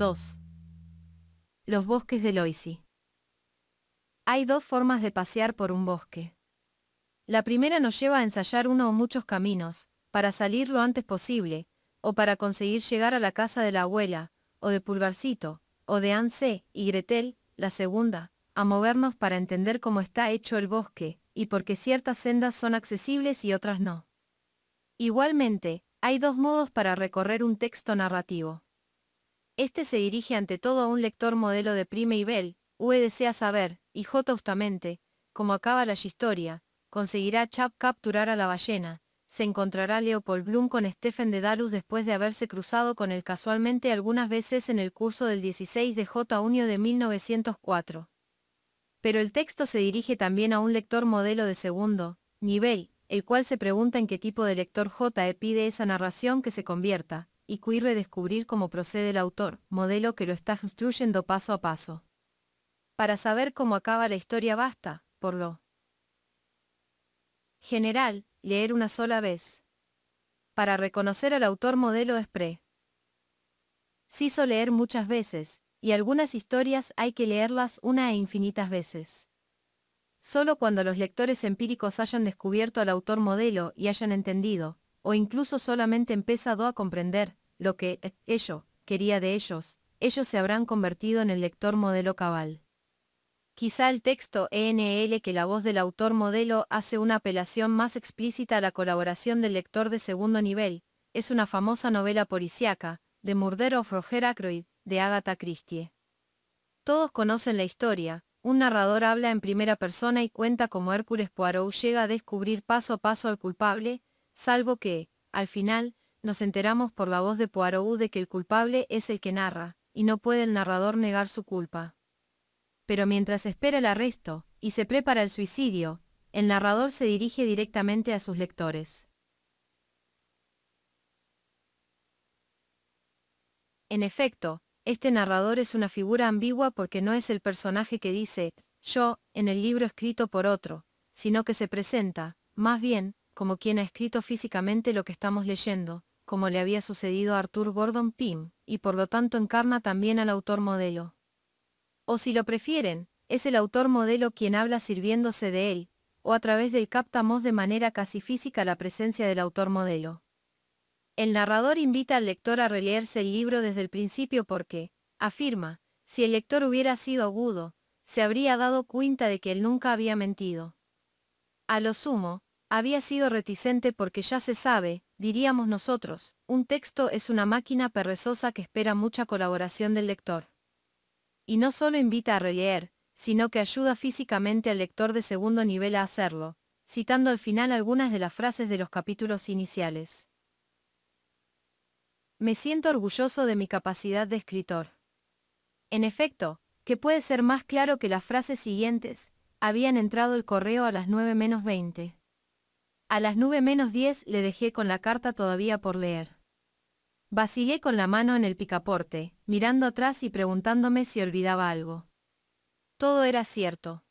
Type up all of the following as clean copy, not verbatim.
2. Los bosques de Loisy. Hay dos formas de pasear por un bosque. La primera nos lleva a ensayar uno o muchos caminos, para salir lo antes posible, o para conseguir llegar a la casa de la abuela, o de Pulgarcito, o de Hansel y Gretel. La segunda, a movernos para entender cómo está hecho el bosque, y por qué ciertas sendas son accesibles y otras no. Igualmente, hay dos modos para recorrer un texto narrativo. Este se dirige ante todo a un lector modelo de prime nivel, desea saber, y justamente, cómo acaba la historia, conseguirá Chap capturar a la ballena, se encontrará Leopold Bloom con Stephen Dedalus después de haberse cruzado con él casualmente algunas veces en el curso del 16 de junio de 1904. Pero el texto se dirige también a un lector modelo de segundo nivel, el cual se pregunta en qué tipo de lector pide esa narración que se convierta, y quiere descubrir cómo procede el autor, modelo que lo está construyendo paso a paso. Para saber cómo acaba la historia basta, por lo general, leer una sola vez. Para reconocer al autor modelo es preciso leer muchas veces, y algunas historias hay que leerlas una e infinitas veces. Solo cuando los lectores empíricos hayan descubierto al autor modelo y hayan entendido, o incluso solamente empezado a comprender, lo que ello quería de ellos se habrán convertido en el lector modelo cabal. Quizá el texto ENL que la voz del autor modelo hace una apelación más explícita a la colaboración del lector de segundo nivel, es una famosa novela policíaca, The Murder of Roger Ackroyd, de Agatha Christie. Todos conocen la historia. Un narrador habla en primera persona y cuenta cómo Hércules Poirot llega a descubrir paso a paso al culpable, salvo que, al final, nos enteramos por la voz de Poirot de que el culpable es el que narra, y no puede el narrador negar su culpa. Pero mientras espera el arresto, y se prepara el suicidio, el narrador se dirige directamente a sus lectores. En efecto, este narrador es una figura ambigua porque no es el personaje que dice, yo, en el libro escrito por otro, sino que se presenta, más bien, como quien ha escrito físicamente lo que estamos leyendo, como le había sucedido a Arthur Gordon Pym, y por lo tanto encarna también al autor modelo. O si lo prefieren, es el autor modelo quien habla sirviéndose de él, o a través del captamos de manera casi física la presencia del autor modelo. El narrador invita al lector a releerse el libro desde el principio porque, afirma, si el lector hubiera sido agudo, se habría dado cuenta de que él nunca había mentido. A lo sumo, había sido reticente porque ya se sabe, diríamos nosotros, un texto es una máquina perezosa que espera mucha colaboración del lector. Y no solo invita a releer, sino que ayuda físicamente al lector de segundo nivel a hacerlo, citando al final algunas de las frases de los capítulos iniciales. Me siento orgulloso de mi capacidad de escritor. En efecto, ¿qué puede ser más claro que las frases siguientes? Habían entrado el correo a las 9:20. A las 9:10 le dejé con la carta todavía por leer. Vacilé con la mano en el picaporte, mirando atrás y preguntándome si olvidaba algo. Todo era cierto.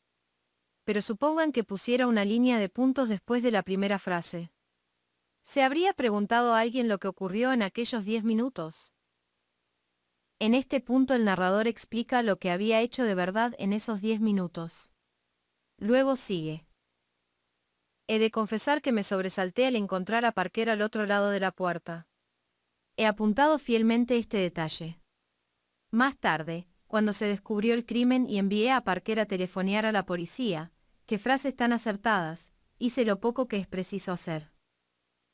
Pero supongan que pusiera una línea de puntos después de la primera frase. ¿Se habría preguntado a alguien lo que ocurrió en aquellos 10 minutos? En este punto el narrador explica lo que había hecho de verdad en esos 10 minutos. Luego sigue. He de confesar que me sobresalté al encontrar a Parker al otro lado de la puerta. He apuntado fielmente este detalle. Más tarde, cuando se descubrió el crimen y envié a Parker a telefonear a la policía, qué frases tan acertadas, hice lo poco que es preciso hacer.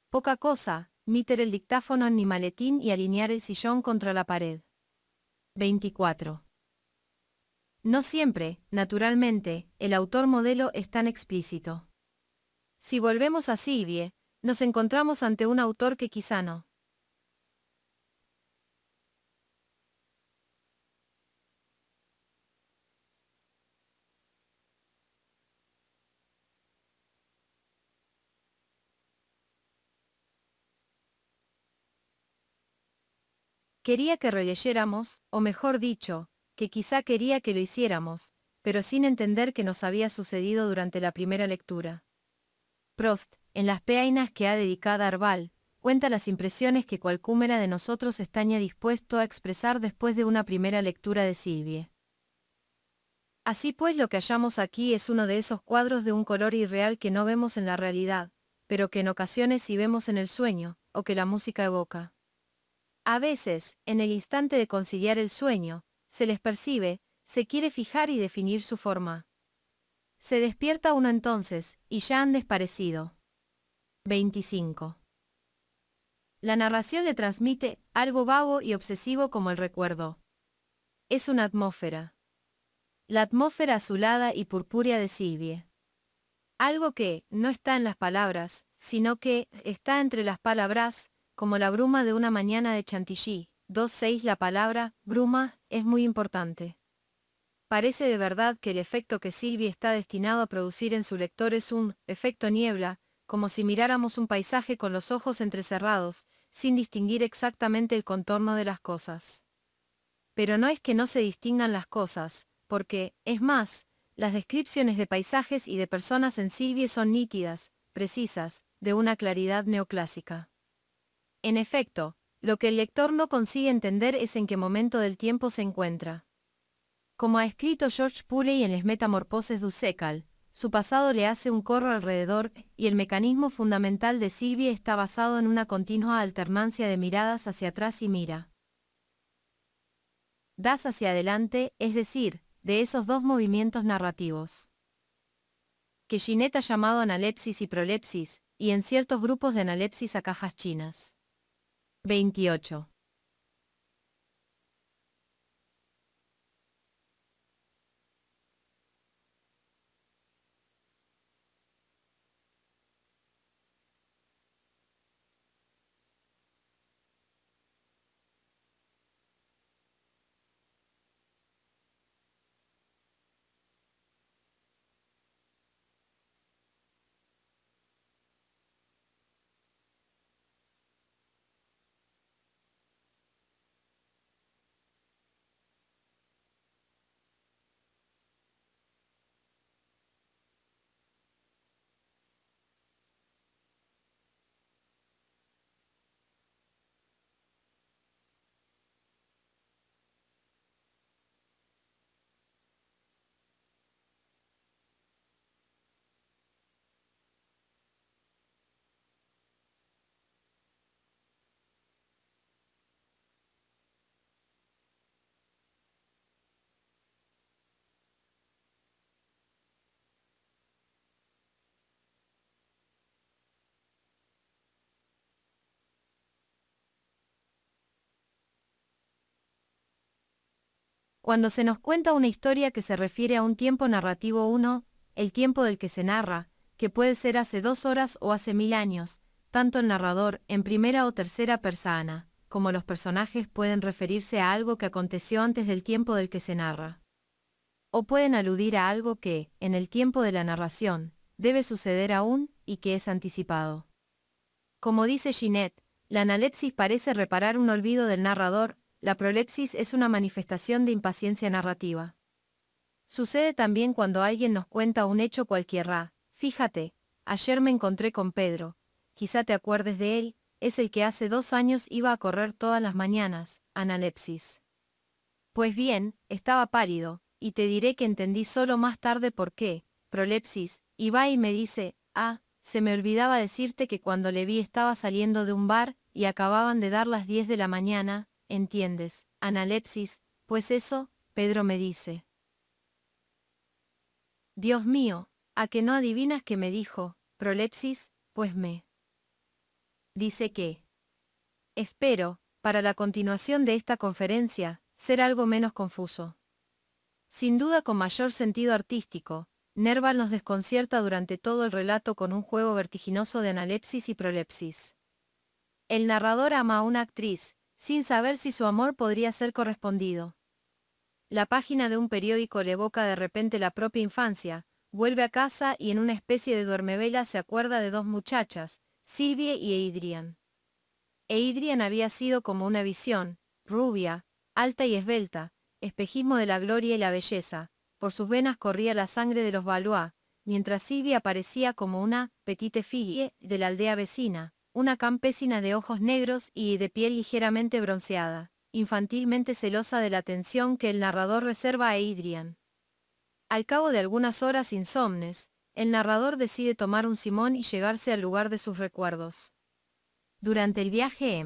Poca cosa, meter el dictáfono en mi maletín y alinear el sillón contra la pared. 24. No siempre, naturalmente, el autor modelo es tan explícito. Si volvemos a Sylvie, nos encontramos ante un autor que quizá no. Quería que releyéramos, o mejor dicho, que quizá quería que lo hiciéramos, pero sin entender que nos había sucedido durante la primera lectura. Prost, en las peainas que ha dedicado a Arval, cuenta las impresiones que cualcúmera de nosotros estaña dispuesto a expresar después de una primera lectura de Sylvie. Así pues, lo que hallamos aquí es uno de esos cuadros de un color irreal que no vemos en la realidad, pero que en ocasiones sí vemos en el sueño, o que la música evoca. A veces, en el instante de conciliar el sueño, se les percibe, se quiere fijar y definir su forma. Se despierta uno entonces, y ya han desparecido. 25. La narración le transmite algo vago y obsesivo como el recuerdo. Es una atmósfera. La atmósfera azulada y purpúrea de Sylvie. Algo que no está en las palabras, sino que está entre las palabras, como la bruma de una mañana de Chantilly. 2.6 La palabra, bruma, es muy importante. Parece de verdad que el efecto que Sylvie está destinado a producir en su lector es un efecto niebla, como si miráramos un paisaje con los ojos entrecerrados, sin distinguir exactamente el contorno de las cosas. Pero no es que no se distingan las cosas, porque, es más, las descripciones de paisajes y de personas en Sylvie son nítidas, precisas, de una claridad neoclásica. En efecto, lo que el lector no consigue entender es en qué momento del tiempo se encuentra. Como ha escrito George Pulley en Les Metamorphoses du Sécal, su pasado le hace un corro alrededor, y el mecanismo fundamental de Sylvie está basado en una continua alternancia de miradas hacia atrás y mira das hacia adelante, es decir, de esos dos movimientos narrativos que Ginette ha llamado analepsis y prolepsis, y en ciertos grupos de analepsis a cajas chinas. 28. Cuando se nos cuenta una historia que se refiere a un tiempo narrativo 1, el tiempo del que se narra, que puede ser hace 2 horas o hace 1000 años, tanto el narrador, en primera o tercera persona, como los personajes pueden referirse a algo que aconteció antes del tiempo del que se narra. O pueden aludir a algo que, en el tiempo de la narración, debe suceder aún, y que es anticipado. Como dice Ginette, la analepsis parece reparar un olvido del narrador, la prolepsis es una manifestación de impaciencia narrativa. Sucede también cuando alguien nos cuenta un hecho cualquiera. Fíjate, ayer me encontré con Pedro, quizá te acuerdes de él, es el que hace 2 años iba a correr todas las mañanas, analepsis. Pues bien, estaba pálido, y te diré que entendí solo más tarde por qué, prolepsis, y va y me dice, se me olvidaba decirte que cuando le vi estaba saliendo de un bar, y acababan de dar las 10 de la mañana, ¿entiendes? Analepsis, pues eso, Pedro me dice. Dios mío, ¿a que no adivinas qué me dijo? Prolepsis, pues me dice que espero, para la continuación de esta conferencia, ser algo menos confuso. Sin duda con mayor sentido artístico, Nerval nos desconcierta durante todo el relato con un juego vertiginoso de analepsis y prolepsis. El narrador ama a una actriz, sin saber si su amor podría ser correspondido. La página de un periódico le evoca de repente la propia infancia, vuelve a casa y en una especie de duermevela se acuerda de 2 muchachas, Sylvie y Adrian. Adrian había sido como una visión, rubia, alta y esbelta, espejismo de la gloria y la belleza, por sus venas corría la sangre de los Valois, mientras Sylvie aparecía como una petite fille de la aldea vecina, una campesina de ojos negros y de piel ligeramente bronceada, infantilmente celosa de la atención que el narrador reserva a Adrian. Al cabo de algunas horas insomnes, el narrador decide tomar un simón y llegarse al lugar de sus recuerdos. Durante el viaje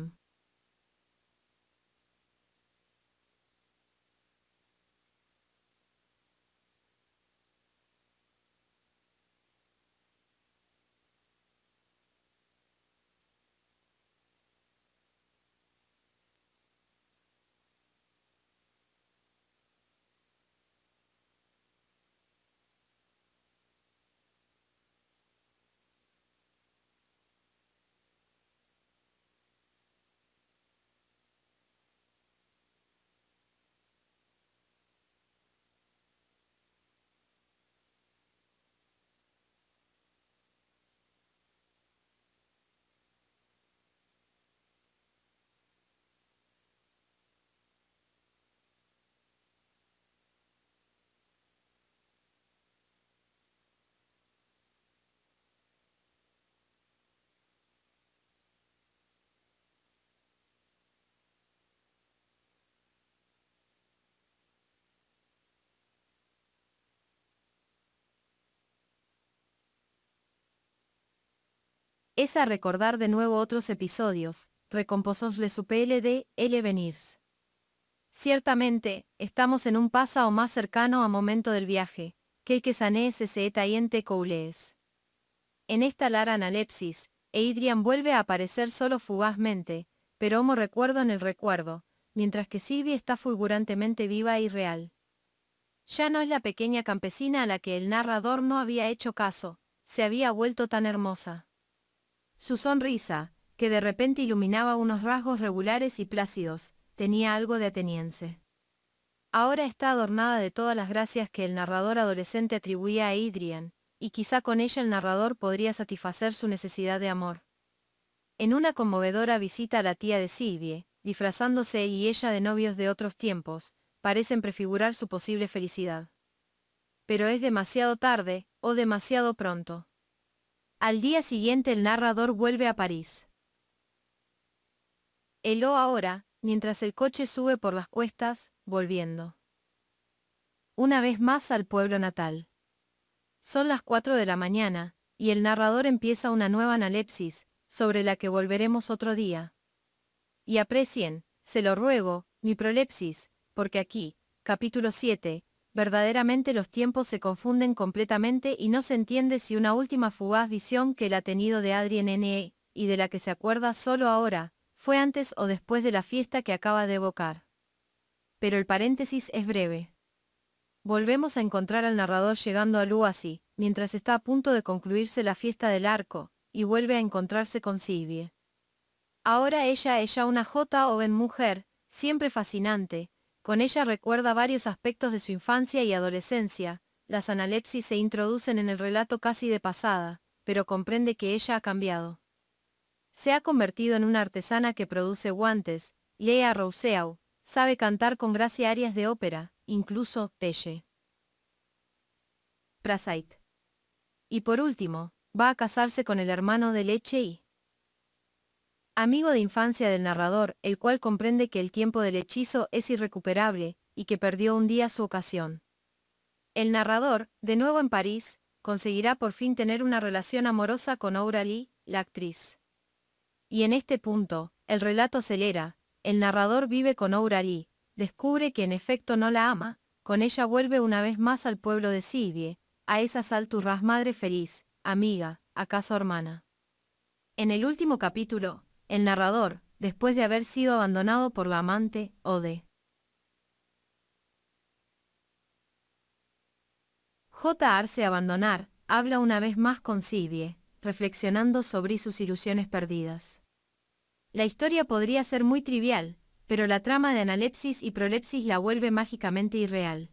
es a recordar de nuevo otros episodios, recomposos le su PLD, L venirs. Ciertamente, estamos en un pasa o más cercano a momento del viaje, que el que sané se etaiente coulees. En esta lara analepsis, Adrian vuelve a aparecer solo fugazmente, pero como recuerdo en el recuerdo, mientras que Sylvie está fulgurantemente viva y real. Ya no es la pequeña campesina a la que el narrador no había hecho caso, se había vuelto tan hermosa. Su sonrisa, que de repente iluminaba unos rasgos regulares y plácidos, tenía algo de ateniense. Ahora está adornada de todas las gracias que el narrador adolescente atribuía a Adrian, y quizá con ella el narrador podría satisfacer su necesidad de amor. En una conmovedora visita a la tía de Sylvie, disfrazándose y ella de novios de otros tiempos, parecen prefigurar su posible felicidad. Pero es demasiado tarde, o demasiado pronto. Al día siguiente el narrador vuelve a París. Heló ahora, mientras el coche sube por las cuestas, volviendo una vez más al pueblo natal. Son las 4 de la mañana, y el narrador empieza una nueva analepsis, sobre la que volveremos otro día. Y aprecien, se lo ruego, mi prolepsis, porque aquí, capítulo 7, verdaderamente los tiempos se confunden completamente y no se entiende si una última fugaz visión que él ha tenido de Adrien N.E., y de la que se acuerda solo ahora, fue antes o después de la fiesta que acaba de evocar. Pero el paréntesis es breve. Volvemos a encontrar al narrador llegando a Luasi, mientras está a punto de concluirse la fiesta del arco, y vuelve a encontrarse con Sylvie. Ahora ella es ya una joven mujer, siempre fascinante, con ella recuerda varios aspectos de su infancia y adolescencia, las analepsis se introducen en el relato casi de pasada, pero comprende que ella ha cambiado. Se ha convertido en una artesana que produce guantes, lee a Rousseau, sabe cantar con gracia arias de ópera, incluso Pelle. Prasait. Y por último, va a casarse con el hermano de leche y amigo de infancia del narrador, el cual comprende que el tiempo del hechizo es irrecuperable, y que perdió un día su ocasión. El narrador, de nuevo en París, conseguirá por fin tener una relación amorosa con Aurélie, la actriz. Y en este punto, el relato acelera, el narrador vive con Aurélie, descubre que en efecto no la ama, con ella vuelve una vez más al pueblo de Sylvie, a esa Salturras madre feliz, amiga, acaso hermana. En el último capítulo, el narrador, después de haber sido abandonado por la amante, Ode. J. Arce abandonar, habla una vez más con Sylvie, reflexionando sobre sus ilusiones perdidas. La historia podría ser muy trivial, pero la trama de analepsis y prolepsis la vuelve mágicamente irreal.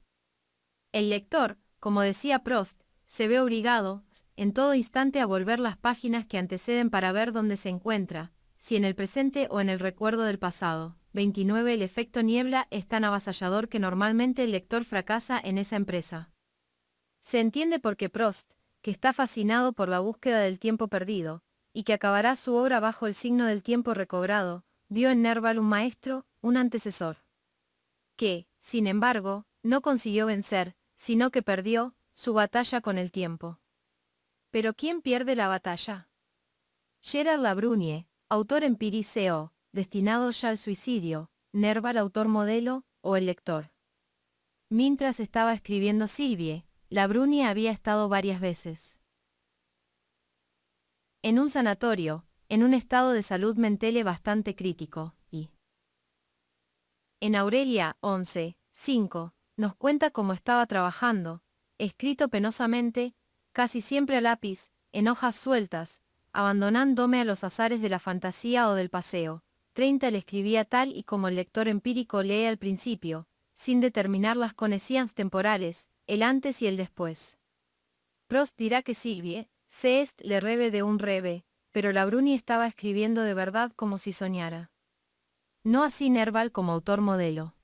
El lector, como decía Prost, se ve obligado, en todo instante a volver las páginas que anteceden para ver dónde se encuentra, si en el presente o en el recuerdo del pasado. 29 El efecto niebla es tan avasallador que normalmente el lector fracasa en esa empresa. Se entiende por qué Prost, que está fascinado por la búsqueda del tiempo perdido, y que acabará su obra bajo el signo del tiempo recobrado, vio en Nerval un maestro, un antecesor. Que, sin embargo, no consiguió vencer, sino que perdió su batalla con el tiempo. ¿Pero quién pierde la batalla? Gerard Labrunier, autor empiriceo, destinado ya al suicidio, Nerval autor modelo, o el lector. Mientras estaba escribiendo Sylvie, Labrunier había estado varias veces en un sanatorio, en un estado de salud mental bastante crítico, y en Aurelia 11:5, nos cuenta cómo estaba trabajando, escrito penosamente, casi siempre a lápiz, en hojas sueltas, abandonándome a los azares de la fantasía o del paseo. 30 le escribía tal y como el lector empírico lee al principio, sin determinar las conexiones temporales, el antes y el después. Prost dirá que Sylvie, se est le reve de un reve, pero Labruni estaba escribiendo de verdad como si soñara. No así Nerval como autor modelo.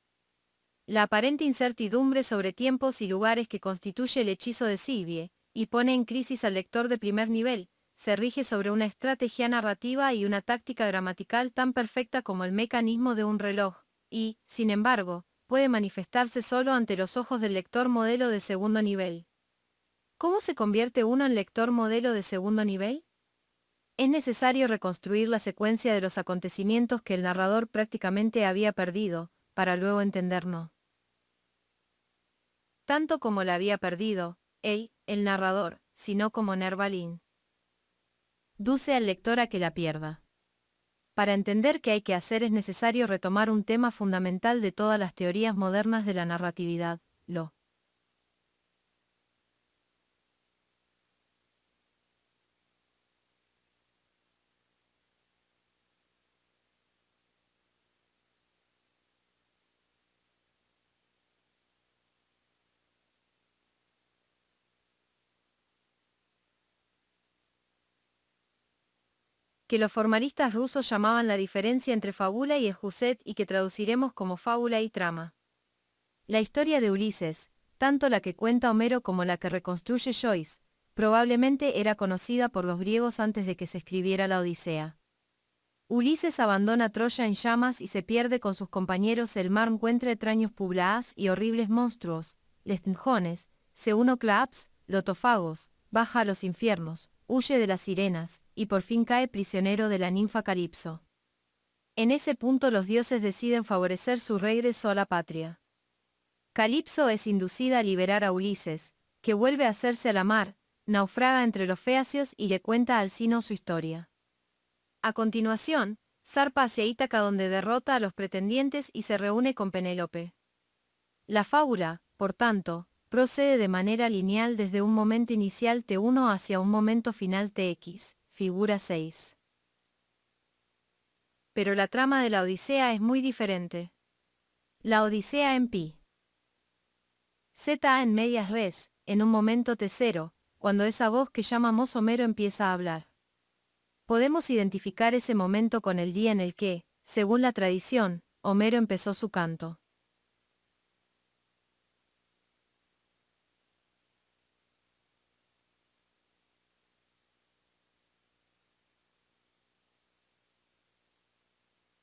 La aparente incertidumbre sobre tiempos y lugares que constituye el hechizo de Sylvie, y pone en crisis al lector de primer nivel, se rige sobre una estrategia narrativa y una táctica gramatical tan perfecta como el mecanismo de un reloj, y, sin embargo, puede manifestarse solo ante los ojos del lector modelo de segundo nivel. ¿Cómo se convierte uno en lector modelo de segundo nivel? Es necesario reconstruir la secuencia de los acontecimientos que el narrador prácticamente había perdido, para luego entenderlo. Tanto como la había perdido, él, el narrador, sino como Nervalin. Duce al lector a que la pierda. Para entender qué hay que hacer es necesario retomar un tema fundamental de todas las teorías modernas de la narratividad, lo que los formalistas rusos llamaban la diferencia entre fábula y esjuset y que traduciremos como fábula y trama. La historia de Ulises, tanto la que cuenta Homero como la que reconstruye Joyce, probablemente era conocida por los griegos antes de que se escribiera la Odisea. Ulises abandona Troya en llamas y se pierde con sus compañeros. El mar encuentra extraños pobladas y horribles monstruos, les tnjones, se uno claps, lotofagos, baja a los infiernos, huye de las sirenas, y por fin cae prisionero de la ninfa Calipso. En ese punto los dioses deciden favorecer su regreso a la patria. Calipso es inducida a liberar a Ulises, que vuelve a hacerse a la mar, naufraga entre los feacios y le cuenta al Sino su historia. A continuación, zarpa hacia Ítaca donde derrota a los pretendientes y se reúne con Penélope. La fábula, por tanto, procede de manera lineal desde un momento inicial T1 hacia un momento final TX, figura 6. Pero la trama de la Odisea es muy diferente. La Odisea en pi. Z en medias res, en un momento T0, cuando esa voz que llamamos Homero empieza a hablar. Podemos identificar ese momento con el día en el que, según la tradición, Homero empezó su canto.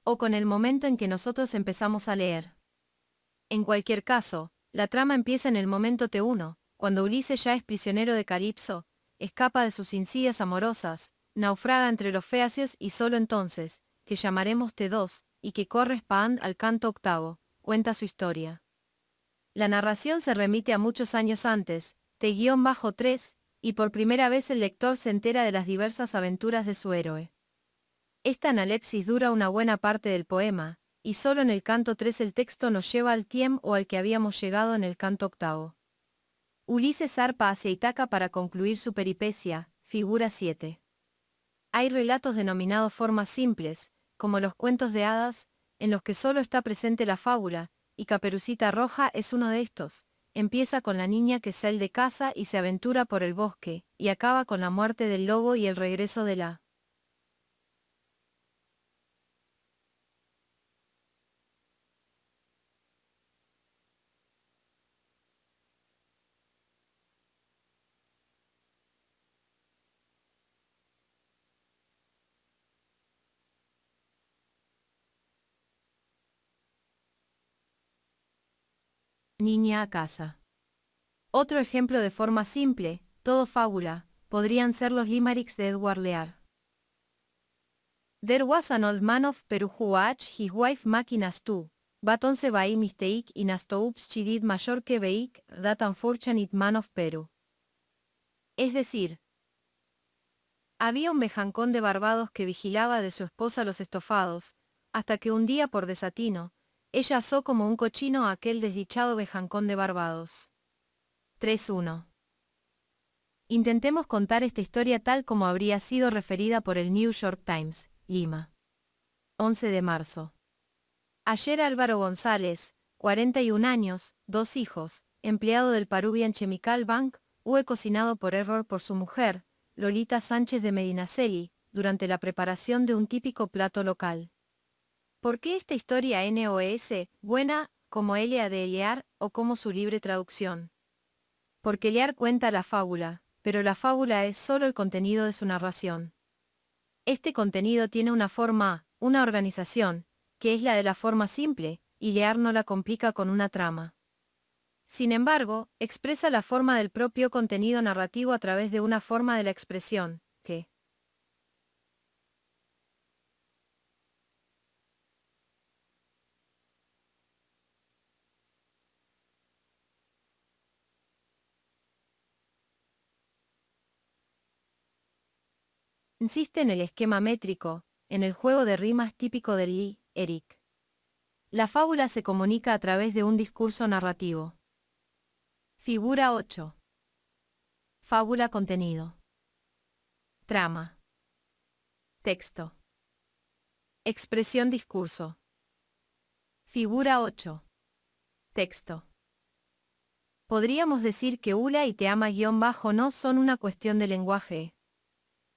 O con el momento en que nosotros empezamos a leer. En cualquier caso, la trama empieza en el momento T1, cuando Ulises ya es prisionero de Calipso, escapa de sus insidias amorosas, naufraga entre los feacios y solo entonces, que llamaremos T2, y que corresponde al canto octavo, cuenta su historia. La narración se remite a muchos años antes, T-3, y por primera vez el lector se entera de las diversas aventuras de su héroe. Esta analepsis dura una buena parte del poema, y solo en el canto 3 el texto nos lleva al tiempo al que habíamos llegado en el canto octavo. Ulises zarpa hacia Ítaca para concluir su peripecia, figura 7. Hay relatos denominados formas simples, como los cuentos de hadas, en los que solo está presente la fábula, y Caperucita Roja es uno de estos. Empieza con la niña que sale de casa y se aventura por el bosque, y acaba con la muerte del lobo y el regreso de la niña a casa. Otro ejemplo de forma simple, todo fábula, podrían ser los limericks de Edward Lear. There was an old man of Peru who watched his wife making a stew, but once by mistake in a stove she did major que bake that unfortunate man of Peru. Es decir, había un bejancón de Barbados que vigilaba de su esposa los estofados, hasta que un día por desatino, ella asó como un cochino a aquel desdichado bejancón de Barbados. 3.1. Intentemos contar esta historia tal como habría sido referida por el New York Times, Lima. 11 de marzo. Ayer Álvaro González, 41 años, 2 hijos, empleado del Peruvian Chemical Bank, fue cocinado por error por su mujer, Lolita Sánchez de Medinaceli, durante la preparación de un típico plato local. ¿Por qué esta historia NOS, buena, como Elia de Lear, o como su libre traducción? Porque Lear cuenta la fábula, pero la fábula es solo el contenido de su narración. Este contenido tiene una forma, una organización, que es la de la forma simple, y Lear no la complica con una trama. Sin embargo, expresa la forma del propio contenido narrativo a través de una forma de la expresión, que insiste en el esquema métrico, en el juego de rimas típico de Lee, Eric. La fábula se comunica a través de un discurso narrativo. Figura 8. Fábula contenido. Trama. Texto. Expresión discurso. Figura 8. Texto. Podríamos decir que Ula y Te ama-no son una cuestión de lenguaje.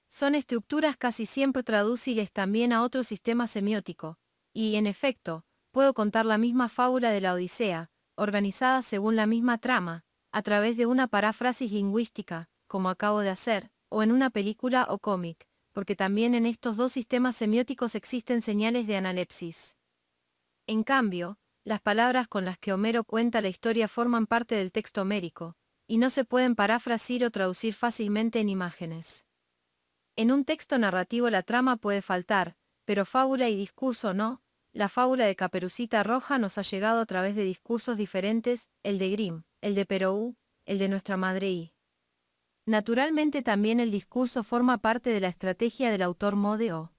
Son estructuras casi siempre traducibles también a otro sistema semiótico, y, en efecto, puedo contar la misma fábula de la Odisea, organizada según la misma trama, a través de una paráfrasis lingüística, como acabo de hacer, o en una película o cómic, porque también en estos dos sistemas semióticos existen señales de analepsis. En cambio, las palabras con las que Homero cuenta la historia forman parte del texto homérico, y no se pueden parafrasir o traducir fácilmente en imágenes. En un texto narrativo la trama puede faltar, pero fábula y discurso no. La fábula de Caperucita Roja nos ha llegado a través de discursos diferentes, el de Grimm, el de Perrault, el de nuestra madre y. Naturalmente también el discurso forma parte de la estrategia del autor Modeo.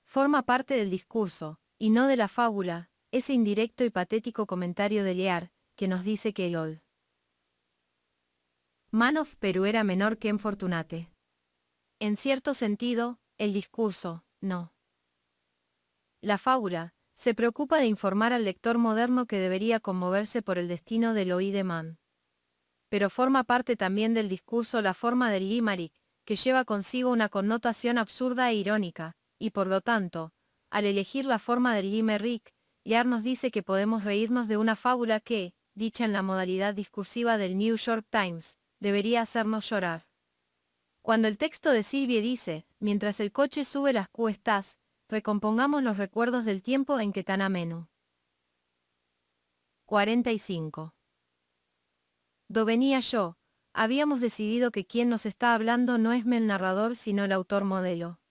Forma parte del discurso, y no de la fábula, ese indirecto y patético comentario de Lear, que nos dice que el Old Man of Peru era menor que en Fortunate. En cierto sentido, el discurso, no. La fábula, se preocupa de informar al lector moderno que debería conmoverse por el destino del oí de man. Pero forma parte también del discurso la forma del limerick, que lleva consigo una connotación absurda e irónica, y por lo tanto, al elegir la forma del limerick, Lear nos dice que podemos reírnos de una fábula que, dicha en la modalidad discursiva del New York Times, debería hacernos llorar. Cuando el texto de Sylvie dice, mientras el coche sube las cuestas, recompongamos los recuerdos del tiempo en que tan ameno. 45. Do venía yo, habíamos decidido que quien nos está hablando no es el narrador sino el autor modelo.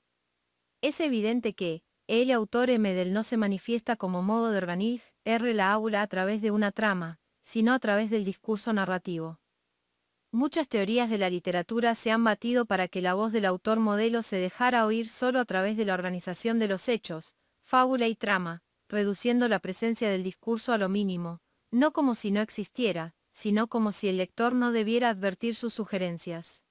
Es evidente que, el autor del no se manifiesta como modo de organizar la aula a través de una trama, sino a través del discurso narrativo. Muchas teorías de la literatura se han batido para que la voz del autor modelo se dejara oír solo a través de la organización de los hechos, fábula y trama, reduciendo la presencia del discurso a lo mínimo, no como si no existiera, sino como si el lector no debiera advertir sus sugerencias.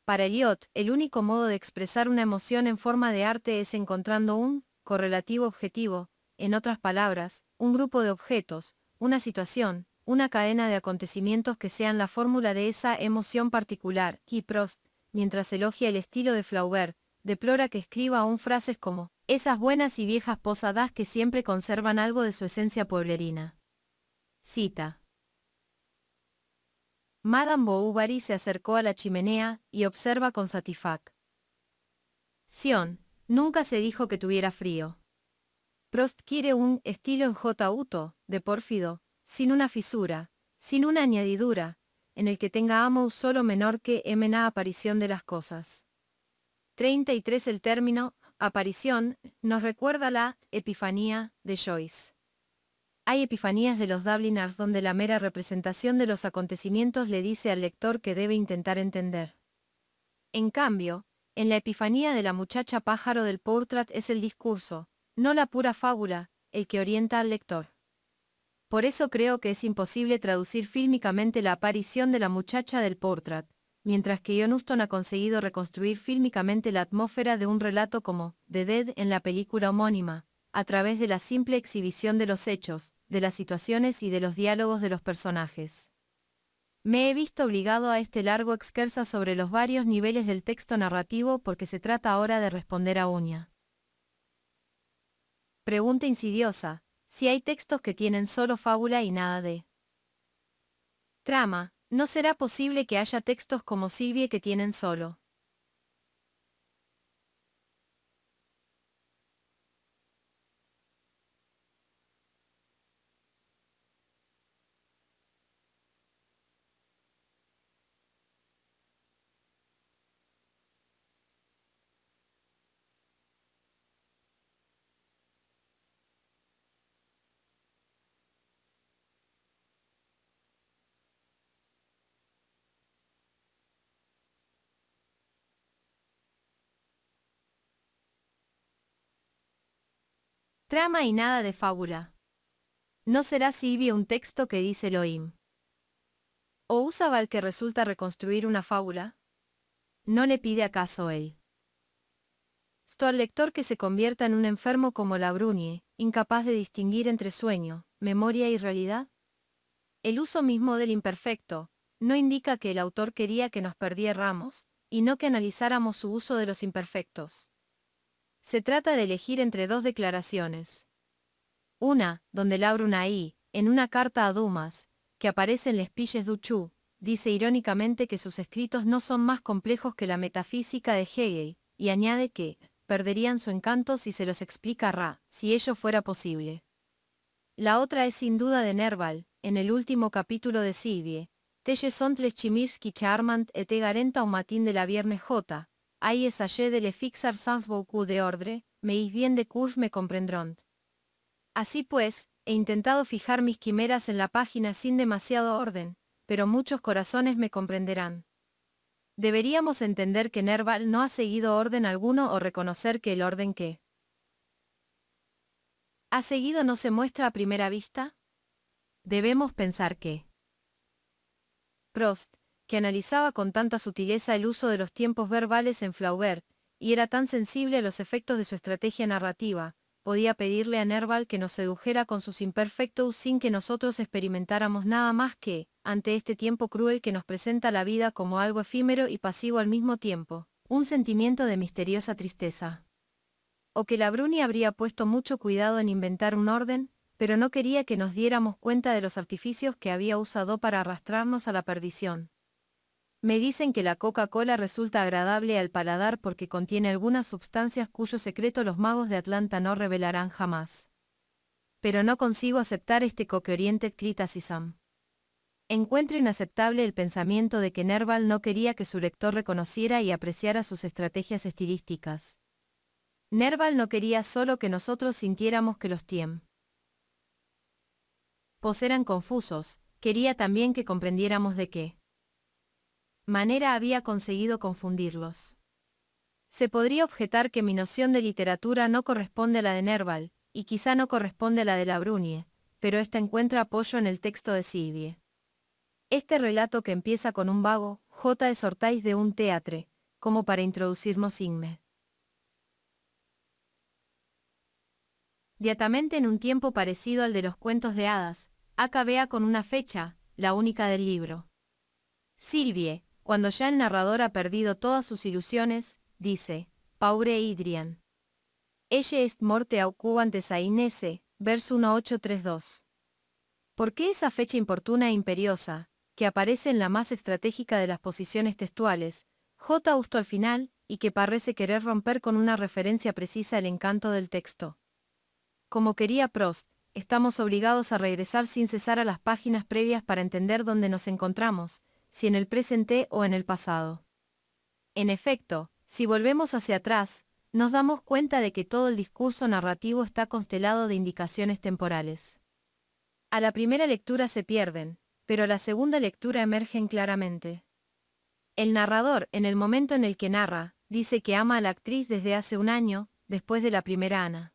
Para Eliot, el único modo de expresar una emoción en forma de arte es encontrando un correlativo objetivo, en otras palabras, un grupo de objetos, una situación, una cadena de acontecimientos que sean la fórmula de esa emoción particular. Y Prost, mientras elogia el estilo de Flaubert, deplora que escriba aún frases como, esas buenas y viejas posadas que siempre conservan algo de su esencia pueblerina. Cita. Madame Bovary se acercó a la chimenea, y observa con satisfacción. Nunca se dijo que tuviera frío. Prost quiere un estilo en J. Uto, de Pórfido, sin una fisura, sin una añadidura, en el que tenga amo solo menor que na aparición de las cosas. 33. El término aparición nos recuerda la Epifanía de Joyce. Hay epifanías de los Dubliners donde la mera representación de los acontecimientos le dice al lector que debe intentar entender. En cambio, en la Epifanía de la muchacha pájaro del Portrait es el discurso, no la pura fábula, el que orienta al lector. Por eso creo que es imposible traducir fílmicamente la aparición de la muchacha del Portrait, mientras que John Huston ha conseguido reconstruir fílmicamente la atmósfera de un relato como The Dead en la película homónima, a través de la simple exhibición de los hechos, de las situaciones y de los diálogos de los personajes. Me he visto obligado a este largo excursa sobre los varios niveles del texto narrativo porque se trata ahora de responder a Uña. Pregunta insidiosa: si hay textos que tienen solo fábula y nada de trama, ¿no será posible que haya textos como Sylvie que tienen solo trama y nada de fábula? ¿No será Sylvie un texto que dice Elohim? ¿O Usabal que resulta reconstruir una fábula? ¿No le pide acaso él esto al lector que se convierta en un enfermo como la Brunie, incapaz de distinguir entre sueño, memoria y realidad? El uso mismo del imperfecto no indica que el autor quería que nos perdiéramos, y no que analizáramos su uso de los imperfectos. Se trata de elegir entre dos declaraciones. Una, donde Labrunai, en una carta a Dumas, que aparece en Les Piges du Chu, dice irónicamente que sus escritos no son más complejos que la metafísica de Hegel, y añade que perderían su encanto si se los explica a Ra, si ello fuera posible. La otra es sin duda de Nerval, en el último capítulo de Sylvie. Telle sont les chimères qui charmant et égarent au matin de la viernes J. Hay essayé de le fixar sans beaucoup de ordre, mais bien de cours me comprendront. Así pues, he intentado fijar mis quimeras en la página sin demasiado orden, pero muchos corazones me comprenderán. Deberíamos entender que Nerval no ha seguido orden alguno o reconocer que el orden que ha seguido no se muestra a primera vista. Debemos pensar que Prost, que analizaba con tanta sutileza el uso de los tiempos verbales en Flaubert, y era tan sensible a los efectos de su estrategia narrativa, podía pedirle a Nerval que nos sedujera con sus imperfectos sin que nosotros experimentáramos nada más que, ante este tiempo cruel que nos presenta la vida como algo efímero y pasivo al mismo tiempo, un sentimiento de misteriosa tristeza. O que la Bruni habría puesto mucho cuidado en inventar un orden, pero no quería que nos diéramos cuenta de los artificios que había usado para arrastrarnos a la perdición. Me dicen que la Coca-Cola resulta agradable al paladar porque contiene algunas sustancias cuyo secreto los magos de Atlanta no revelarán jamás. Pero no consigo aceptar este coque-oriented criticism. Encuentro inaceptable el pensamiento de que Nerval no quería que su lector reconociera y apreciara sus estrategias estilísticas. Nerval no quería solo que nosotros sintiéramos que los tiempos eran confusos, quería también que comprendiéramos de qué manera había conseguido confundirlos. Se podría objetar que mi noción de literatura no corresponde a la de Nerval, y quizá no corresponde a la de la Brunie, pero esta encuentra apoyo en el texto de Sylvie. Este relato que empieza con un vago J. de sortais de un teatre, como para introducirnos inme diatamente en un tiempo parecido al de los cuentos de hadas, acabea con una fecha, la única del libro. Sylvie, cuando ya el narrador ha perdido todas sus ilusiones, dice, Paure Idrian. Ella est morte au antes a Inese, verso 1832. ¿Por qué esa fecha importuna e imperiosa, que aparece en la más estratégica de las posiciones textuales, J justo al final, y que parece querer romper con una referencia precisa el encanto del texto? Como quería Prost, estamos obligados a regresar sin cesar a las páginas previas para entender dónde nos encontramos, si en el presente o en el pasado. En efecto, si volvemos hacia atrás, nos damos cuenta de que todo el discurso narrativo está constelado de indicaciones temporales. A la primera lectura se pierden, pero a la segunda lectura emergen claramente. El narrador, en el momento en el que narra, dice que ama a la actriz desde hace un año, después de la primera Ana.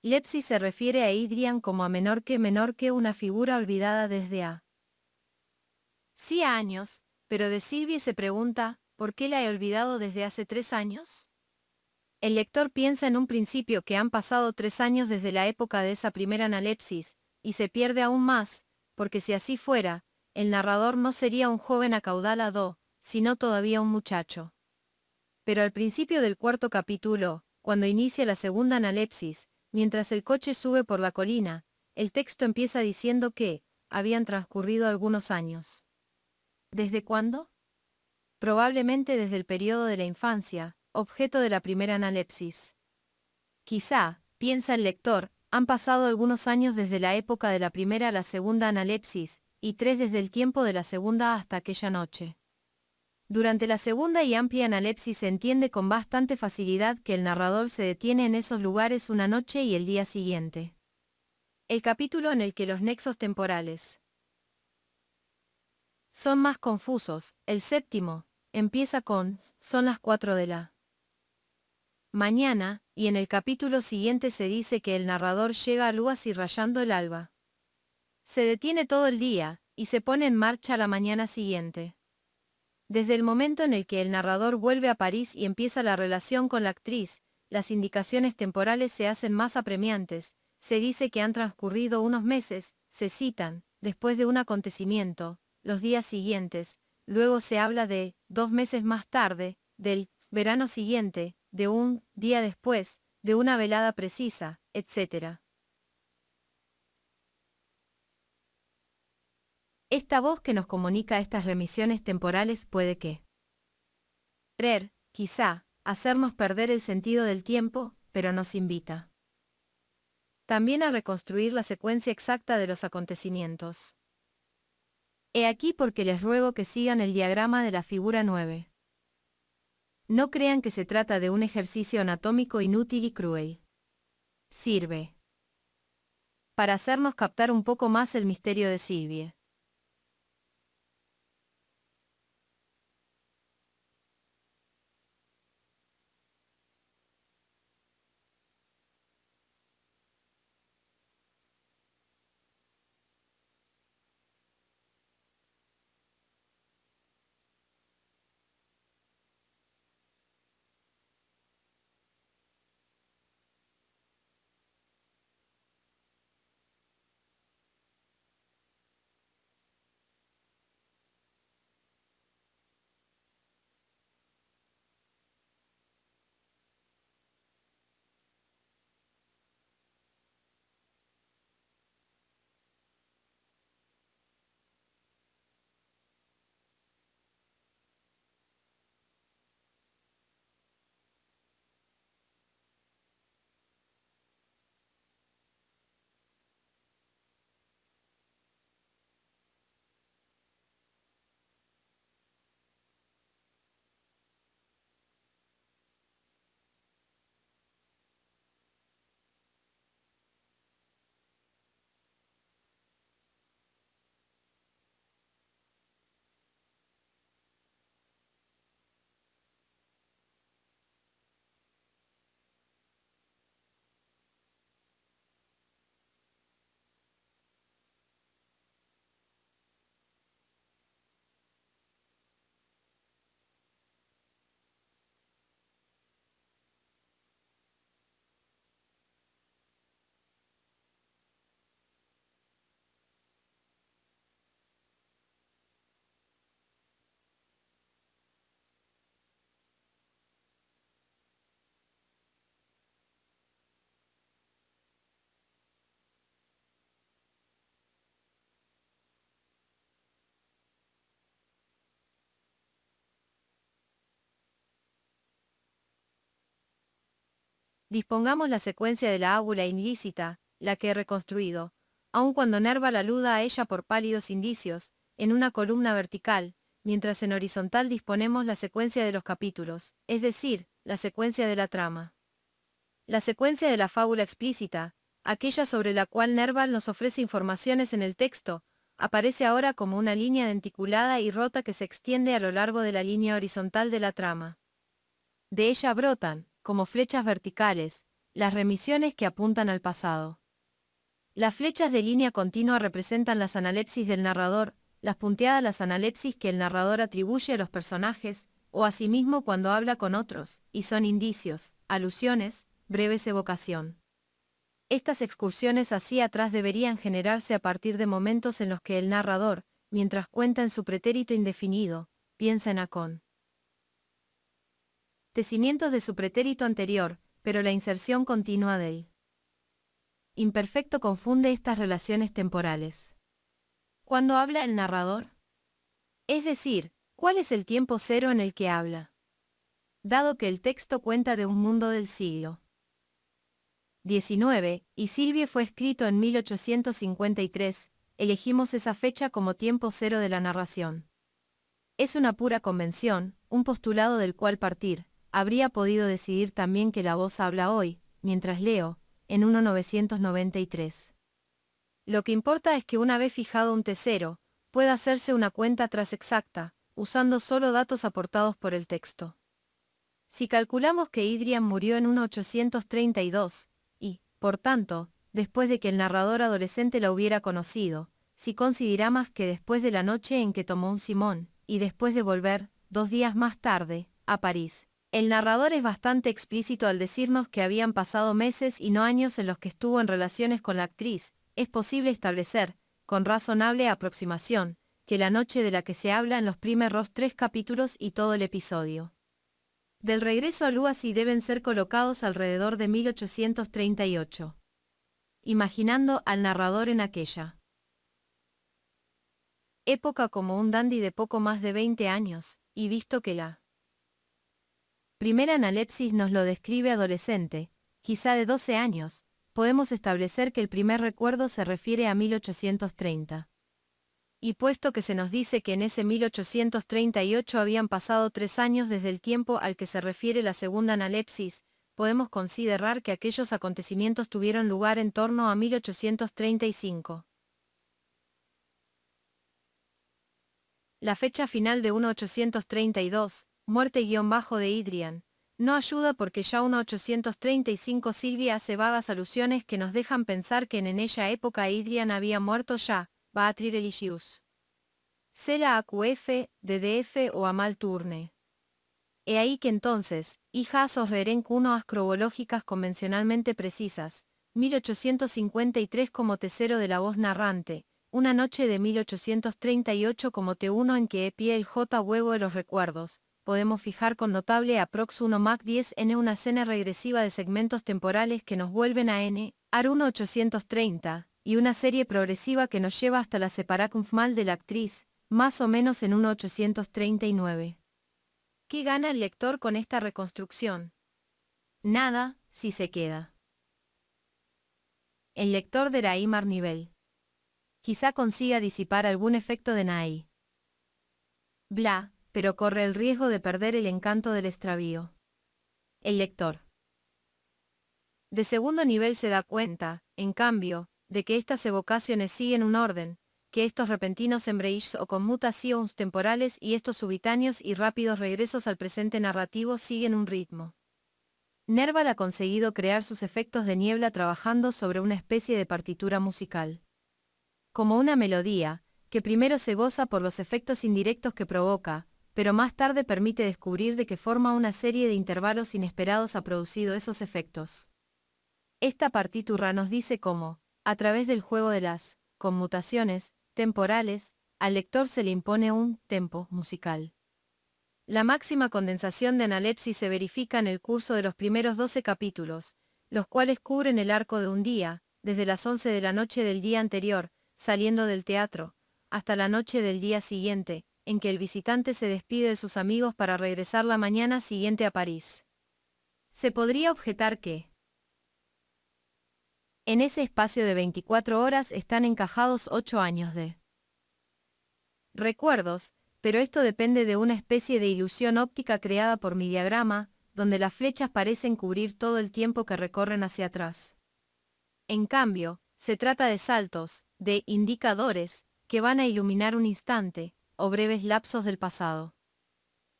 Lepsi se refiere a Adrian como a menor que una figura olvidada desde sí años, pero de Sylvie se pregunta, ¿por qué la he olvidado desde hace 3 años? El lector piensa en un principio que han pasado 3 años desde la época de esa primera analepsis, y se pierde aún más, porque si así fuera, el narrador no sería un joven acaudalado, sino todavía un muchacho. Pero al principio del cuarto capítulo, cuando inicia la segunda analepsis, mientras el coche sube por la colina, el texto empieza diciendo que habían transcurrido algunos años. ¿Desde cuándo? Probablemente desde el periodo de la infancia, objeto de la primera analepsis. Quizá, piensa el lector, han pasado algunos años desde la época de la primera a la segunda analepsis, y 3 desde el tiempo de la segunda hasta aquella noche. Durante la segunda y amplia analepsis se entiende con bastante facilidad que el narrador se detiene en esos lugares una noche y el día siguiente. El capítulo en el que los nexos temporales son más confusos, el séptimo, empieza con, son las 4 de la mañana, y en el capítulo siguiente se dice que el narrador llega a Luas y rayando el alba. Se detiene todo el día, y se pone en marcha la mañana siguiente. Desde el momento en el que el narrador vuelve a París y empieza la relación con la actriz, las indicaciones temporales se hacen más apremiantes, se dice que han transcurrido unos meses, se citan, después de un acontecimiento, los días siguientes, luego se habla de, 2 meses más tarde, del verano siguiente, de un día después, de una velada precisa, etc. Esta voz que nos comunica estas remisiones temporales puede que quizá, hacernos perder el sentido del tiempo, pero nos invita también a reconstruir la secuencia exacta de los acontecimientos. He aquí porque les ruego que sigan el diagrama de la figura 9. No crean que se trata de un ejercicio anatómico inútil y cruel. Sirve para hacernos captar un poco más el misterio de Sylvie. Dispongamos la secuencia de la ábula ilícita, la que he reconstruido, aun cuando Nerval aluda a ella por pálidos indicios, en una columna vertical, mientras en horizontal disponemos la secuencia de los capítulos, es decir, la secuencia de la trama. La secuencia de la fábula explícita, aquella sobre la cual Nerval nos ofrece informaciones en el texto, aparece ahora como una línea denticulada y rota que se extiende a lo largo de la línea horizontal de la trama. De ella brotan, como flechas verticales, las remisiones que apuntan al pasado. Las flechas de línea continua representan las analepsis del narrador, las punteadas las analepsis que el narrador atribuye a los personajes, o a sí mismo cuando habla con otros, y son indicios, alusiones, breves evocación. Estas excursiones hacia atrás deberían generarse a partir de momentos en los que el narrador, mientras cuenta en su pretérito indefinido, piensa en Acón. Tecimientos de su pretérito anterior, pero la inserción continua del imperfecto confunde estas relaciones temporales. ¿Cuándo habla el narrador? Es decir, ¿cuál es el tiempo cero en el que habla? Dado que el texto cuenta de un mundo del siglo XIX, y Silvie fue escrito en 1853, elegimos esa fecha como tiempo cero de la narración. Es una pura convención, un postulado del cual partir. Habría podido decidir también que la voz habla hoy, mientras leo, en 1993. Lo que importa es que una vez fijado un T0, pueda hacerse una cuenta atrás exacta, usando solo datos aportados por el texto. Si calculamos que Idrian murió en 1832, y, por tanto, después de que el narrador adolescente la hubiera conocido, si consideramos que después de la noche en que tomó un Simón, y después de volver, 2 días más tarde, a París, el narrador es bastante explícito al decirnos que habían pasado meses y no años en los que estuvo en relaciones con la actriz. Es posible establecer, con razonable aproximación, que la noche de la que se habla en los primeros 3 capítulos y todo el episodio del regreso a Luasi deben ser colocados alrededor de 1838. Imaginando al narrador en aquella época como un dandy de poco más de 20 años, y visto que la primera analepsis nos lo describe adolescente, quizá de 12 años, podemos establecer que el primer recuerdo se refiere a 1830. Y puesto que se nos dice que en ese 1838 habían pasado 3 años desde el tiempo al que se refiere la segunda analepsis, podemos considerar que aquellos acontecimientos tuvieron lugar en torno a 1835. La fecha final de 1832, muerte-de Idrian, no ayuda porque ya 1835 Silvia hace vagas alusiones que nos dejan pensar que en ella época Idrian había muerto ya, Beatrice Religious. Cela AQF, DDF o Amal Turne. He ahí que entonces, hijas osreren cuno ascrobológicas convencionalmente precisas, 1853 como T0 de la voz narrante, una noche de 1838 como T1 en que pie el J huevo de los recuerdos, podemos fijar con notable aprox 1 Mac 10 n una escena regresiva de segmentos temporales que nos vuelven a n, AR 1830, y una serie progresiva que nos lleva hasta la separatum mal de la actriz, más o menos en 1839. ¿Qué gana el lector con esta reconstrucción? Nada, si se queda. El lector de Raimar nivel. Quizá consiga disipar algún efecto de Nai. Bla, pero corre el riesgo de perder el encanto del extravío. El lector de segundo nivel se da cuenta, en cambio, de que estas evocaciones siguen un orden, que estos repentinos embreages o conmutaciones temporales y estos subitáneos y rápidos regresos al presente narrativo siguen un ritmo. Nerval ha conseguido crear sus efectos de niebla trabajando sobre una especie de partitura musical. Como una melodía, que primero se goza por los efectos indirectos que provoca, pero más tarde permite descubrir de qué forma una serie de intervalos inesperados ha producido esos efectos. Esta partitura nos dice cómo, a través del juego de las conmutaciones temporales, al lector se le impone un tempo musical. La máxima condensación de analepsis se verifica en el curso de los primeros 12 capítulos, los cuales cubren el arco de un día, desde las 11 de la noche del día anterior, saliendo del teatro, hasta la noche del día siguiente, en que el visitante se despide de sus amigos para regresar la mañana siguiente a París. Se podría objetar que En ese espacio de 24 horas están encajados 8 años de recuerdos, pero esto depende de una especie de ilusión óptica creada por mi diagrama, donde las flechas parecen cubrir todo el tiempo que recorren hacia atrás. En cambio, se trata de saltos, de indicadores, que van a iluminar un instante, o breves lapsos del pasado.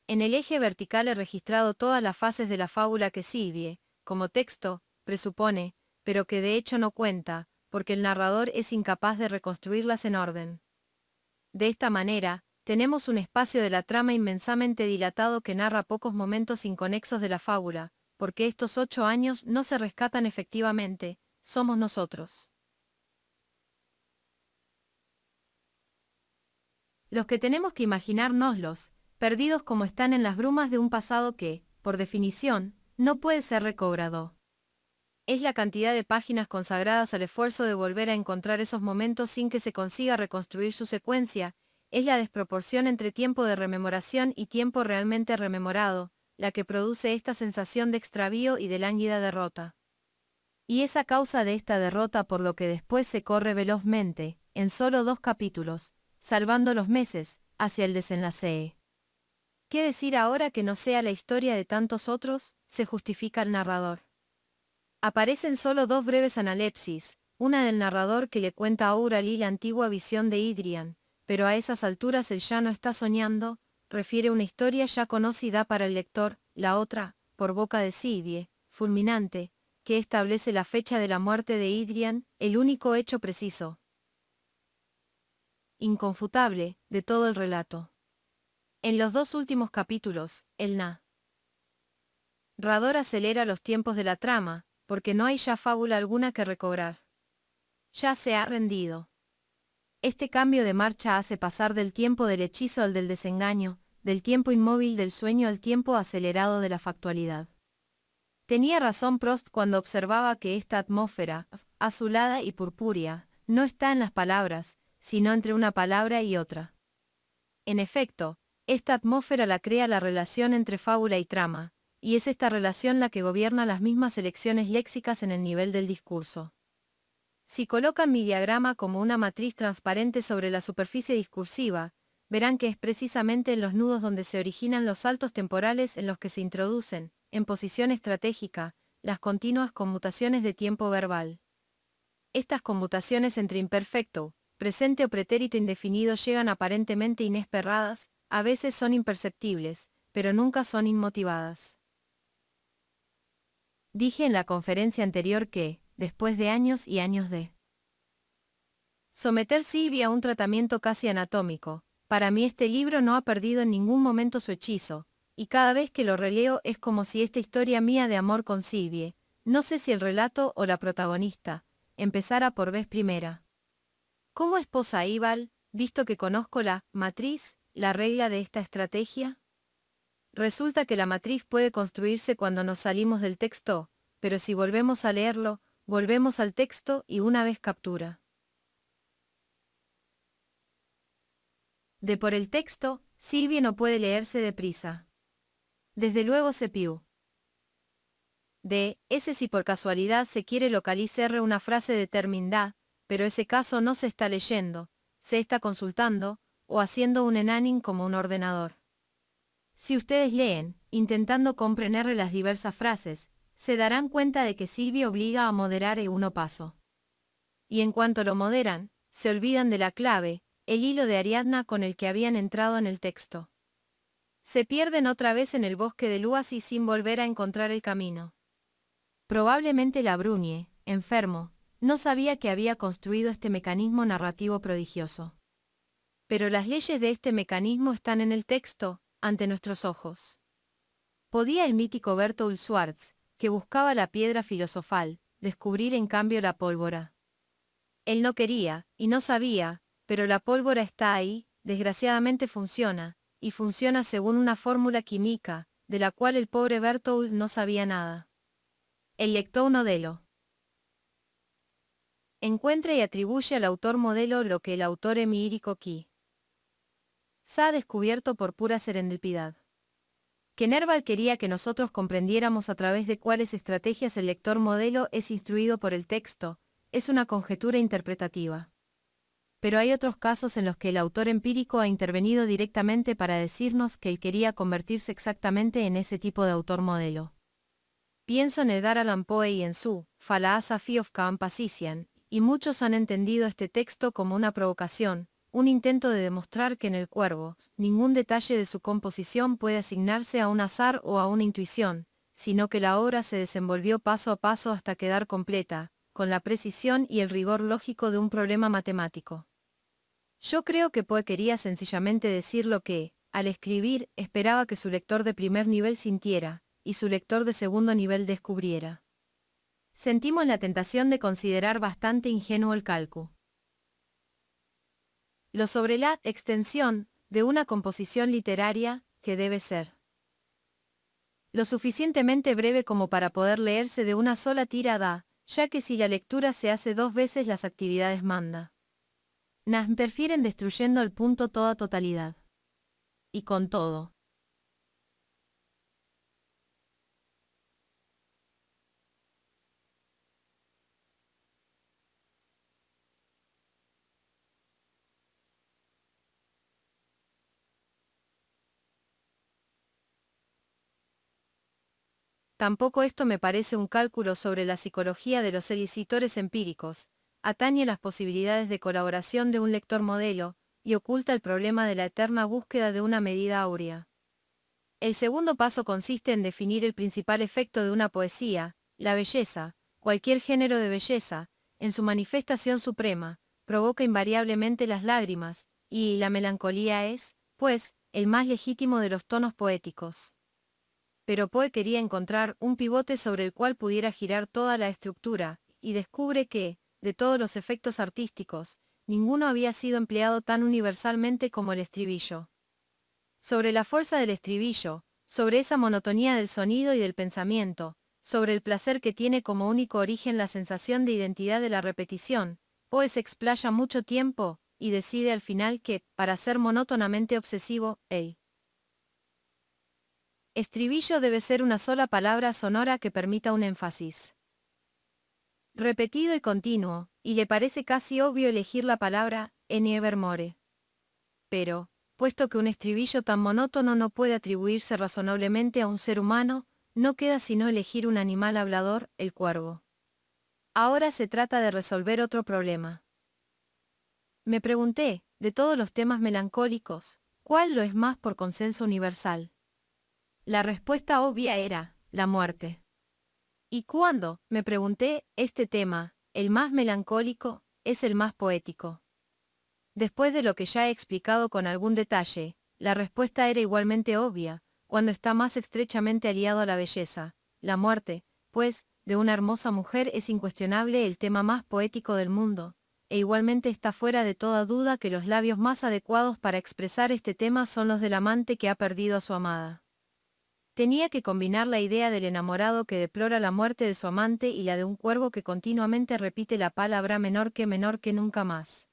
En el eje vertical he registrado todas las fases de la fábula que Sylvie, como texto, presupone, pero que de hecho no cuenta, porque el narrador es incapaz de reconstruirlas en orden. De esta manera, tenemos un espacio de la trama inmensamente dilatado que narra pocos momentos inconexos de la fábula, porque estos 8 años no se rescatan efectivamente, somos nosotros los que tenemos que imaginárnoslos, perdidos como están en las brumas de un pasado que, por definición, no puede ser recobrado. Es la cantidad de páginas consagradas al esfuerzo de volver a encontrar esos momentos sin que se consiga reconstruir su secuencia, es la desproporción entre tiempo de rememoración y tiempo realmente rememorado, la que produce esta sensación de extravío y de lánguida derrota. Y es a causa de esta derrota por lo que después se corre velozmente, en solo 2 capítulos, salvando los meses, hacia el desenlace. ¿Qué decir ahora que no sea la historia de tantos otros?, se justifica el narrador. Aparecen solo 2 breves analepsis, una del narrador que le cuenta a Auralie la antigua visión de Idrian, pero a esas alturas él ya no está soñando, refiere una historia ya conocida para el lector, la otra, por boca de Sylvie, fulminante, que establece la fecha de la muerte de Idrian, el único hecho preciso, inconfutable, de todo el relato. En los 2 últimos capítulos, el narrador acelera los tiempos de la trama, porque no hay ya fábula alguna que recobrar. Ya se ha rendido. Este cambio de marcha hace pasar del tiempo del hechizo al del desengaño, del tiempo inmóvil del sueño al tiempo acelerado de la factualidad. Tenía razón Prost cuando observaba que esta atmósfera, azulada y purpúrea, no está en las palabras, sino entre una palabra y otra. En efecto, esta atmósfera la crea la relación entre fábula y trama, y es esta relación la que gobierna las mismas elecciones léxicas en el nivel del discurso. Si colocan mi diagrama como una matriz transparente sobre la superficie discursiva, verán que es precisamente en los nudos donde se originan los saltos temporales en los que se introducen, en posición estratégica, las continuas conmutaciones de tiempo verbal. Estas conmutaciones entre imperfecto, presente o pretérito indefinido llegan aparentemente inesperadas, a veces son imperceptibles, pero nunca son inmotivadas. Dije en la conferencia anterior que, después de años y años de someter Sylvie a un tratamiento casi anatómico, para mí este libro no ha perdido en ningún momento su hechizo, y cada vez que lo releo es como si esta historia mía de amor con Sylvie, no sé si el relato o la protagonista, empezara por vez primera. ¿Cómo esposa Ibal, visto que conozco la matriz, la regla de esta estrategia? Resulta que la matriz puede construirse cuando nos salimos del texto, pero si volvemos a leerlo, volvemos al texto y una vez captura de por el texto, Sylvie no puede leerse deprisa. Desde luego Cepiu. Ese si por casualidad se quiere localizar una frase determinada, pero ese caso no se está leyendo, se está consultando, o haciendo un enanning como un ordenador. Si ustedes leen, intentando comprender las diversas frases, se darán cuenta de que Sylvie obliga a moderar el uno paso. Y en cuanto lo moderan, se olvidan de la clave, el hilo de Ariadna con el que habían entrado en el texto. Se pierden otra vez en el bosque de Luasi sin volver a encontrar el camino. Probablemente la Brunie, enfermo, no sabía que había construido este mecanismo narrativo prodigioso. Pero las leyes de este mecanismo están en el texto, ante nuestros ojos. ¿Podía el mítico Bertolt Schwartz, que buscaba la piedra filosofal, descubrir en cambio la pólvora? Él no quería, y no sabía, pero la pólvora está ahí, desgraciadamente funciona, y funciona según una fórmula química, de la cual el pobre Bertolt no sabía nada. El lector modelo. Encuentra y atribuye al autor modelo lo que el autor emírico qui se ha descubierto por pura serendipidad. Que Nerval quería que nosotros comprendiéramos a través de cuáles estrategias el lector modelo es instruido por el texto, es una conjetura interpretativa. Pero hay otros casos en los que el autor empírico ha intervenido directamente para decirnos que él quería convertirse exactamente en ese tipo de autor modelo. Pienso en Edgar Allan Poe y en su Philosophy of Composition, y muchos han entendido este texto como una provocación, un intento de demostrar que en El Cuervo, ningún detalle de su composición puede asignarse a un azar o a una intuición, sino que la obra se desenvolvió paso a paso hasta quedar completa, con la precisión y el rigor lógico de un problema matemático. Yo creo que Poe quería sencillamente decir lo que, al escribir, esperaba que su lector de primer nivel sintiera, y su lector de segundo nivel descubriera. Sentimos la tentación de considerar bastante ingenuo el cálculo. Lo sobre la extensión de una composición literaria, que debe ser lo suficientemente breve como para poder leerse de una sola tirada, ya que si la lectura se hace 2 veces las actividades manda. Nas interfieren destruyendo el punto toda totalidad. Y con todo. Tampoco esto me parece un cálculo sobre la psicología de los editores empíricos, atañe las posibilidades de colaboración de un lector modelo, y oculta el problema de la eterna búsqueda de una medida áurea. El segundo paso consiste en definir el principal efecto de una poesía, la belleza, cualquier género de belleza, en su manifestación suprema, provoca invariablemente las lágrimas, y la melancolía es, pues, el más legítimo de los tonos poéticos. Pero Poe quería encontrar un pivote sobre el cual pudiera girar toda la estructura, y descubre que, de todos los efectos artísticos, ninguno había sido empleado tan universalmente como el estribillo. Sobre la fuerza del estribillo, sobre esa monotonía del sonido y del pensamiento, sobre el placer que tiene como único origen la sensación de identidad de la repetición, Poe se explaya mucho tiempo, y decide al final que, para ser monótonamente obsesivo, el estribillo debe ser una sola palabra sonora que permita un énfasis repetido y continuo, y le parece casi obvio elegir la palabra en Evermore. Pero, puesto que un estribillo tan monótono no puede atribuirse razonablemente a un ser humano, no queda sino elegir un animal hablador, el cuervo. Ahora se trata de resolver otro problema. Me pregunté, de todos los temas melancólicos, ¿cuál lo es más por consenso universal? La respuesta obvia era, la muerte. ¿Y cuándo, me pregunté, este tema, el más melancólico, es el más poético? Después de lo que ya he explicado con algún detalle, la respuesta era igualmente obvia, cuando está más estrechamente aliado a la belleza, la muerte, pues, de una hermosa mujer es incuestionable el tema más poético del mundo, e igualmente está fuera de toda duda que los labios más adecuados para expresar este tema son los del amante que ha perdido a su amada. Tenía que combinar la idea del enamorado que deplora la muerte de su amante y la de un cuervo que continuamente repite la palabra menor que nunca más.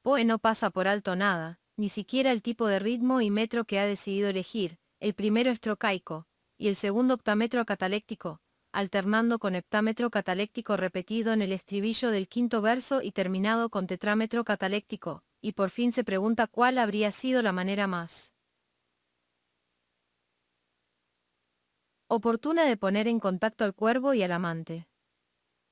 Poe no pasa por alto nada, ni siquiera el tipo de ritmo y metro que ha decidido elegir, el primero estrocaico, y el segundo octametro cataléctico, alternando con heptámetro cataléctico repetido en el estribillo del quinto verso y terminado con tetrámetro cataléctico, y por fin se pregunta cuál habría sido la manera más oportuna de poner en contacto al cuervo y al amante.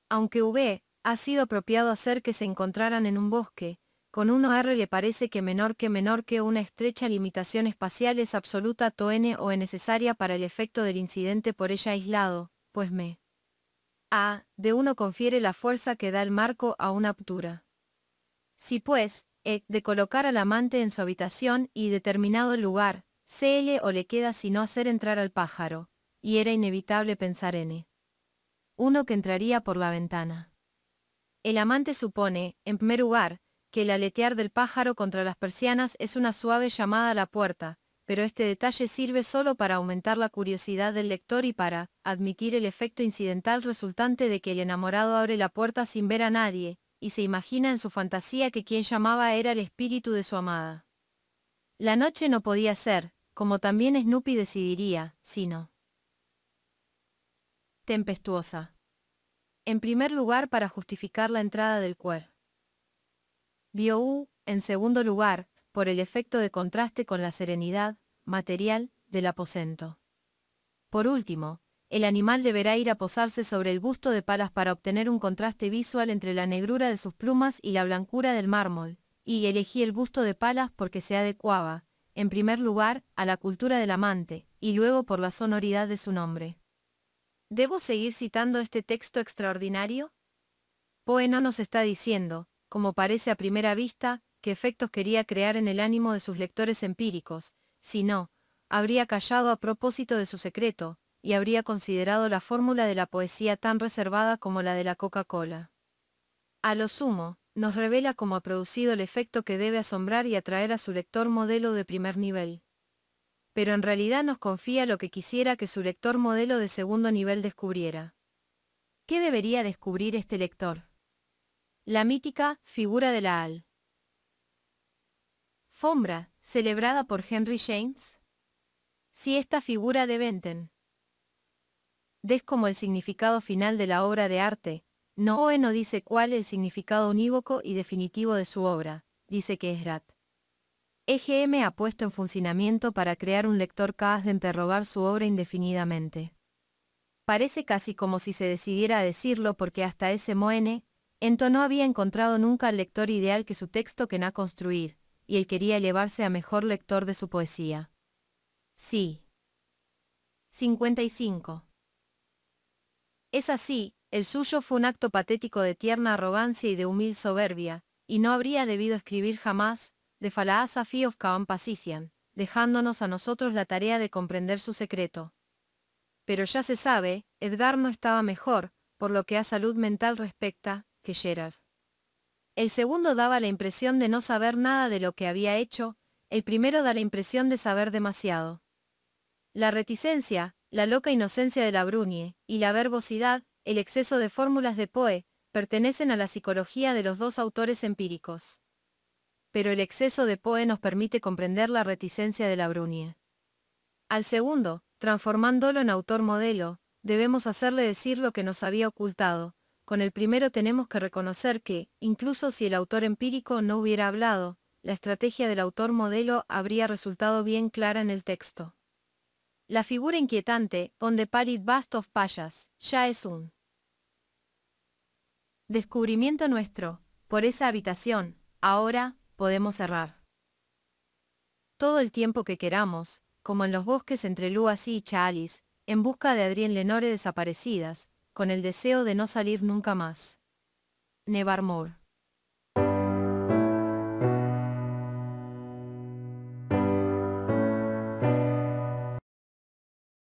Aunque ha sido apropiado hacer que se encontraran en un bosque, con 1R le parece que menor que una estrecha limitación espacial es absoluta n o necesaria para el efecto del incidente por ella aislado, pues de uno confiere la fuerza que da el marco a una obtura. Si pues, de colocar al amante en su habitación y determinado el lugar, CL o le queda sino hacer entrar al pájaro, y era inevitable pensar en uno que entraría por la ventana. El amante supone, en primer lugar, que el aletear del pájaro contra las persianas es una suave llamada a la puerta, pero este detalle sirve solo para aumentar la curiosidad del lector y para admitir el efecto incidental resultante de que el enamorado abre la puerta sin ver a nadie, y se imagina en su fantasía que quien llamaba era el espíritu de su amada. La noche no podía ser, como también Snoopy decidiría, sino tempestuosa. En primer lugar, para justificar la entrada del queer. Bio en segundo lugar, por el efecto de contraste con la serenidad material del aposento. Por último, el animal deberá ir a posarse sobre el busto de Palas para obtener un contraste visual entre la negrura de sus plumas y la blancura del mármol, y elegí el busto de Palas porque se adecuaba, en primer lugar, a la cultura del amante, y luego por la sonoridad de su nombre. ¿Debo seguir citando este texto extraordinario? Poe no nos está diciendo, como parece a primera vista, qué efectos quería crear en el ánimo de sus lectores empíricos, sino, habría callado a propósito de su secreto, y habría considerado la fórmula de la poesía tan reservada como la de la Coca-Cola. A lo sumo, nos revela cómo ha producido el efecto que debe asombrar y atraer a su lector modelo de primer nivel. Pero en realidad nos confía lo que quisiera que su lector modelo de segundo nivel descubriera. ¿Qué debería descubrir este lector? La mítica figura de la alfombra, celebrada por Henry James. Si esta figura de Benton des como el significado final de la obra de arte, Poe no dice cuál el significado unívoco y definitivo de su obra, dice que es Rat. EGM ha puesto en funcionamiento para crear un lector capaz de interrogar su obra indefinidamente. Parece casi como si se decidiera a decirlo porque hasta ese momento no había encontrado nunca el lector ideal que su texto quería construir, y él quería elevarse a mejor lector de su poesía. Sí. 55. Es así, el suyo fue un acto patético de tierna arrogancia y de humilde soberbia, y no habría debido escribir jamás, The Philosophy of Count Passician, dejándonos a nosotros la tarea de comprender su secreto. Pero ya se sabe, Edgar no estaba mejor, por lo que a salud mental respecta, que Gerard. El segundo daba la impresión de no saber nada de lo que había hecho, el primero da la impresión de saber demasiado. La reticencia, la loca inocencia de la Brunie, y la verbosidad, el exceso de fórmulas de Poe, pertenecen a la psicología de los dos autores empíricos. Pero el exceso de Poe nos permite comprender la reticencia de la Brunie. Al segundo, transformándolo en autor modelo, debemos hacerle decir lo que nos había ocultado. Con el primero tenemos que reconocer que, incluso si el autor empírico no hubiera hablado, la estrategia del autor modelo habría resultado bien clara en el texto. La figura inquietante, on the pallid bust of Pallas, ya es un descubrimiento nuestro. Por esa habitación, ahora, podemos cerrar todo el tiempo que queramos, como en los bosques entre Luacy y Chalice, en busca de Adrienne Lenore desaparecidas, con el deseo de no salir nunca más. Nevermore.